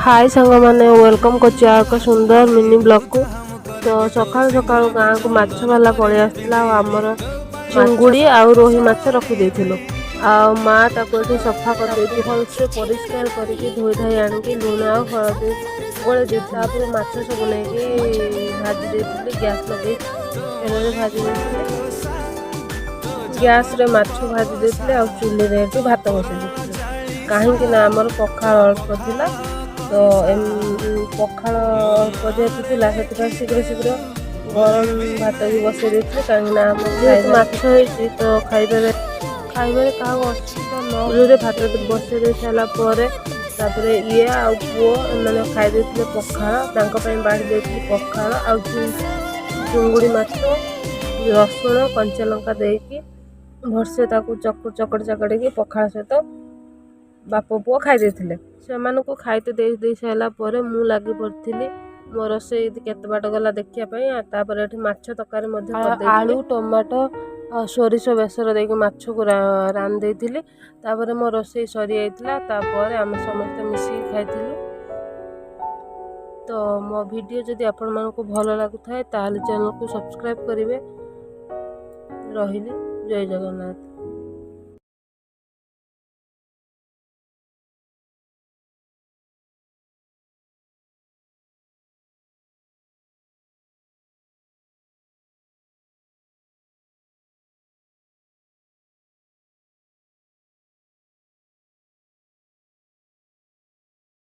हाय सांग मैंने वेलकम कर सुंदर मिनी ब्लॉग को। तो सकाल सकाल गाँव को माछ वाला पलि आसला आमर चिंगुड़ी आउ रोही माछ रखी माँ ताको सफा कर भलसे परिष्कार करके धोई धाई आणिकी लुण आ हलदी गोले देपर माछ सब नहीं भाजी देती गैस लगे तेल भाजी गैस रे माछ भाजी देते आ चुली रे भात बसई कहीं आमर पखाल अल्प थिला तो पखाल अल्प जेहेतु थिला से शीघ्र शीघ्र गरम भात भी बसई देते कहीं माछ तो खाइबारे क्या असुविधा न भात बसई दे सारापर ये आ पुओ मैंने खाई पखाल बाढ़ी देती पखाल आ चुंगुड़ी माछ रसुण कंचा लंका देकी भरसे चकड़ चकड़ी पखाल सहित बाप पुओ खाई देथिले से खाइते दे सारापर मु लगी पड़ी मो रोषे केते बाट गला देखिया माछ तकारी आलू टमाटो सोरिष बेसर देके माछ को रांधि देती मो रोषे सरी जाता आम समस्ते मिसिकी खाइलु। तो मो वीडियो जदि आपण मानकु भल लागुथाय ताले चैनल को सब्सक्राइब करिवे। रहिली जय जगन्नाथ।